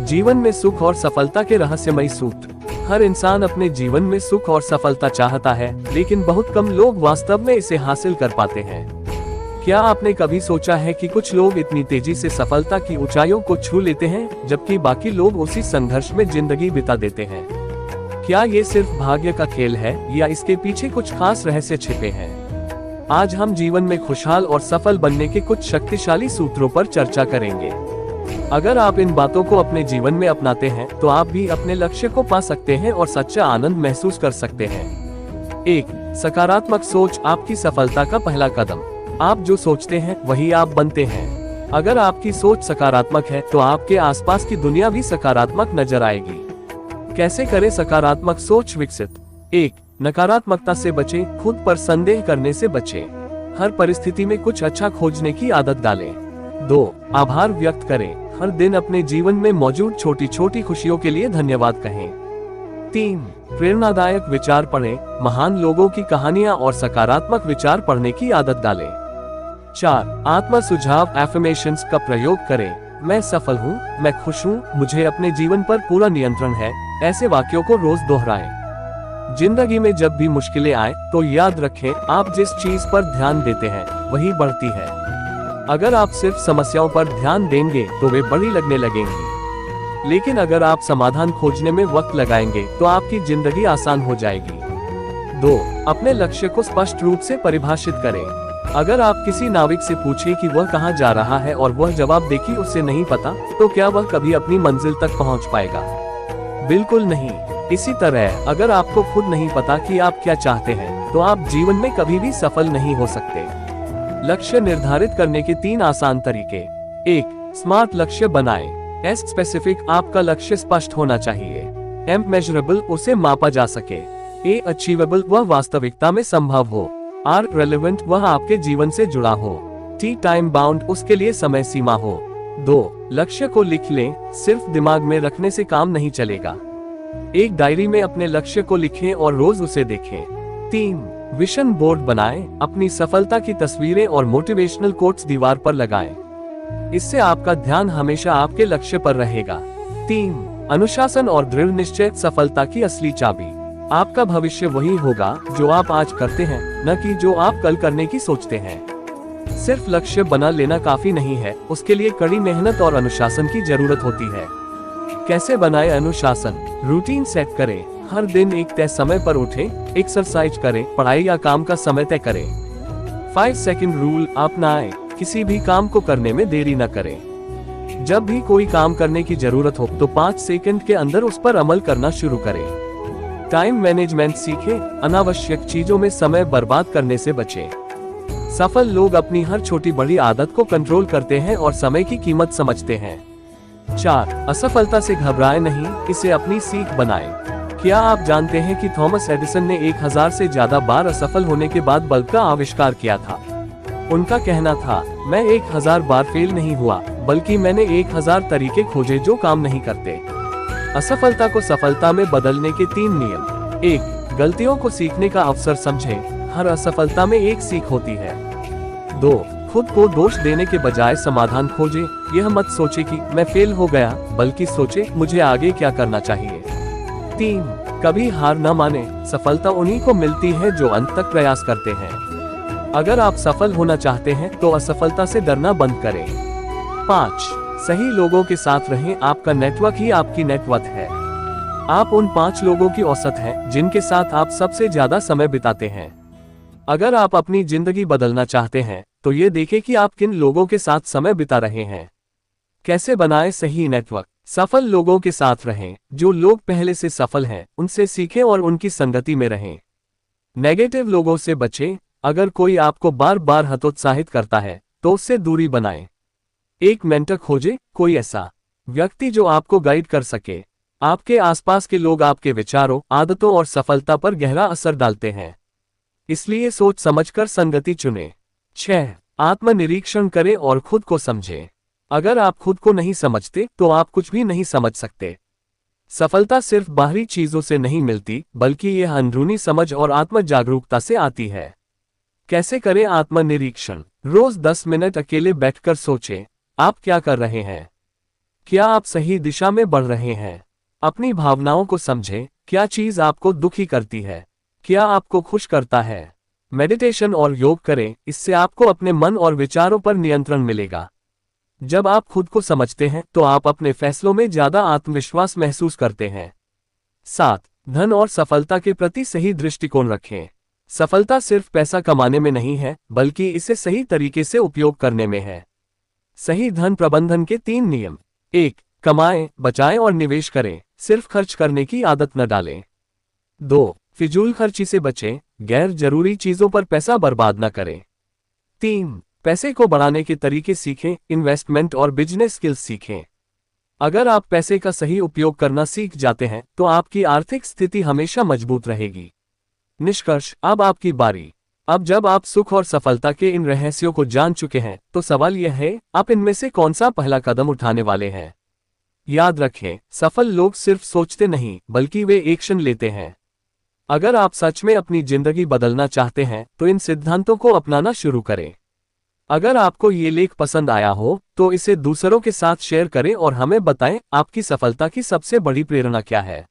जीवन में सुख और सफलता के रहस्यमयी सूत्र। हर इंसान अपने जीवन में सुख और सफलता चाहता है, लेकिन बहुत कम लोग वास्तव में इसे हासिल कर पाते हैं। क्या आपने कभी सोचा है कि कुछ लोग इतनी तेजी से सफलता की ऊंचाइयों को छू लेते हैं, जबकि बाकी लोग उसी संघर्ष में जिंदगी बिता देते हैं? क्या ये सिर्फ भाग्य का खेल है या इसके पीछे कुछ खास रहस्य छिपे हैं? आज हम जीवन में खुशहाल और सफल बनने के कुछ शक्तिशाली सूत्रों पर चर्चा करेंगे। अगर आप इन बातों को अपने जीवन में अपनाते हैं तो आप भी अपने लक्ष्य को पा सकते हैं और सच्चा आनंद महसूस कर सकते हैं। 1. सकारात्मक सोच आपकी सफलता का पहला कदम। आप जो सोचते हैं वही आप बनते हैं। अगर आपकी सोच सकारात्मक है तो आपके आसपास की दुनिया भी सकारात्मक नजर आएगी। कैसे करें सकारात्मक सोच विकसित? 1. नकारात्मकता से बचें, खुद पर संदेह करने से बचें। हर परिस्थिति में कुछ अच्छा खोजने की आदत डालें। 2. आभार व्यक्त करें, हर दिन अपने जीवन में मौजूद छोटी छोटी खुशियों के लिए धन्यवाद कहें। 3. प्रेरणादायक विचार पढ़ें, महान लोगों की कहानियां और सकारात्मक विचार पढ़ने की आदत डालें। 4. आत्म सुझाव एफर्मेशंस का प्रयोग करें, मैं सफल हूँ, मैं खुश हूँ, मुझे अपने जीवन पर पूरा नियंत्रण है। ऐसे वाक्यों को रोज दोहराएं। जिंदगी में जब भी मुश्किलें आए तो याद रखें, आप जिस चीज पर ध्यान देते हैं वही बढ़ती है। अगर आप सिर्फ समस्याओं पर ध्यान देंगे तो वे बड़ी लगने लगेंगी, लेकिन अगर आप समाधान खोजने में वक्त लगाएंगे तो आपकी जिंदगी आसान हो जाएगी। 2. अपने लक्ष्य को स्पष्ट रूप से परिभाषित करें। अगर आप किसी नाविक से पूछें कि वह कहाँ जा रहा है और वह जवाब दे कि उसे नहीं पता, तो क्या वह कभी अपनी मंजिल तक पहुँच पाएगा? बिल्कुल नहीं। इसी तरह अगर आपको खुद नहीं पता कि आप क्या चाहते हैं तो आप जीवन में कभी भी सफल नहीं हो सकते। लक्ष्य निर्धारित करने के 3 आसान तरीके। 1. स्मार्ट लक्ष्य बनाएं। एस स्पेसिफिक, आपका लक्ष्य स्पष्ट होना चाहिए। एम मेजरेबल, उसे मापा जा सके। ए अचीवेबल, वह वास्तविकता में संभव हो। आर रेलेवेंट, वह आपके जीवन से जुड़ा हो। टी टाइम बाउंड, उसके लिए समय सीमा हो। 2. लक्ष्य को लिख लें, सिर्फ दिमाग में रखने से काम नहीं चलेगा। एक डायरी में अपने लक्ष्य को लिखें और रोज उसे देखें। 3. विजन बोर्ड बनाएं, अपनी सफलता की तस्वीरें और मोटिवेशनल कोट्स दीवार पर लगाएं। इससे आपका ध्यान हमेशा आपके लक्ष्य पर रहेगा। 3. अनुशासन और दृढ़ निश्चय सफलता की असली चाबी। आपका भविष्य वही होगा जो आप आज करते हैं, न कि जो आप कल करने की सोचते हैं। सिर्फ लक्ष्य बना लेना काफी नहीं है, उसके लिए कड़ी मेहनत और अनुशासन की जरूरत होती है। कैसे बनाएं अनुशासन? रूटीन सेट करें, हर दिन एक तय समय पर उठें, एक्सरसाइज करें, पढ़ाई या काम का समय तय करें। 5 सेकंड रूल अपनाएं, किसी भी काम को करने में देरी न करें। जब भी कोई काम करने की जरूरत हो तो 5 सेकंड के अंदर उस पर अमल करना शुरू करें। टाइम मैनेजमेंट सीखें, अनावश्यक चीजों में समय बर्बाद करने से बचें। सफल लोग अपनी हर छोटी बड़ी आदत को कंट्रोल करते हैं और समय की कीमत समझते हैं। 4. असफलता से घबराएं नहीं, इसे अपनी सीख बनाएं। क्या आप जानते हैं कि थॉमस एडिसन ने 1000 से ज्यादा बार असफल होने के बाद बल्ब का आविष्कार किया था? उनका कहना था, मैं 1000 बार फेल नहीं हुआ, बल्कि मैंने 1000 तरीके खोजे जो काम नहीं करते। असफलता को सफलता में बदलने के 3 नियम। 1. गलतियों को सीखने का अवसर समझें, हर असफलता में एक सीख होती है। 2. खुद को दोष देने के बजाय समाधान खोजें, यह मत सोचे कि मैं फेल हो गया, बल्कि सोचे मुझे आगे क्या करना चाहिए। 3. कभी हार न माने, सफलता उन्हीं को मिलती है जो अंत तक प्रयास करते हैं। अगर आप सफल होना चाहते हैं तो असफलता से डरना बंद करें। 5. सही लोगों के साथ रहें, आपका नेटवर्क ही आपकी नेटवर्थ है। आप उन 5 लोगों की औसत हैं जिनके साथ आप सबसे ज्यादा समय बिताते हैं। अगर आप अपनी जिंदगी बदलना चाहते हैं तो ये देखें कि आप किन लोगों के साथ समय बिता रहे हैं। कैसे बनाएं सही नेटवर्क? सफल लोगों के साथ रहें, जो लोग पहले से सफल हैं उनसे सीखें और उनकी संगति में रहें। नेगेटिव लोगों से बचें, अगर कोई आपको बार बार हतोत्साहित करता है तो उससे दूरी बनाएं। एक मेंटर खोजें, कोई ऐसा व्यक्ति जो आपको गाइड कर सके। आपके आसपास के लोग आपके विचारों, आदतों और सफलता पर गहरा असर डालते हैं, इसलिए सोच समझकर संगति चुनें। 6. आत्मनिरीक्षण करें और खुद को समझें। अगर आप खुद को नहीं समझते तो आप कुछ भी नहीं समझ सकते। सफलता सिर्फ बाहरी चीजों से नहीं मिलती, बल्कि यह अंदरूनी समझ और आत्म जागरूकता से आती है। कैसे करें आत्मनिरीक्षण? रोज 10 मिनट अकेले बैठकर सोचें, आप क्या कर रहे हैं, क्या आप सही दिशा में बढ़ रहे हैं? अपनी भावनाओं को समझें, क्या चीज आपको दुखी करती है? क्या आपको खुश करता है? मेडिटेशन और योग करें, इससे आपको अपने मन और विचारों पर नियंत्रण मिलेगा। जब आप खुद को समझते हैं तो आप अपने फैसलों में ज्यादा आत्मविश्वास महसूस करते हैं। 7. धन और सफलता के प्रति सही दृष्टिकोण रखें। सफलता सिर्फ पैसा कमाने में नहीं है, बल्कि इसे सही तरीके से उपयोग करने में है। सही धन प्रबंधन के 3 नियम। 1. कमाएं, बचाएं और निवेश करें, सिर्फ खर्च करने की आदत न डालें। 2. फिजूल खर्ची से बचें, गैर जरूरी चीजों पर पैसा बर्बाद न करें। 3. पैसे को बढ़ाने के तरीके सीखें, इन्वेस्टमेंट और बिजनेस स्किल्स सीखें। अगर आप पैसे का सही उपयोग करना सीख जाते हैं तो आपकी आर्थिक स्थिति हमेशा मजबूत रहेगी। निष्कर्ष, अब आपकी बारी। अब जब आप सुख और सफलता के इन रहस्यों को जान चुके हैं तो सवाल यह है, आप इनमें से कौन सा पहला कदम उठाने वाले हैं? याद रखें, सफल लोग सिर्फ सोचते नहीं, बल्कि वे एक्शन लेते हैं। अगर आप सच में अपनी जिंदगी बदलना चाहते हैं तो इन सिद्धांतों को अपनाना शुरू करें। अगर आपको ये लेख पसंद आया हो तो इसे दूसरों के साथ शेयर करें और हमें बताएं आपकी सफलता की सबसे बड़ी प्रेरणा क्या है।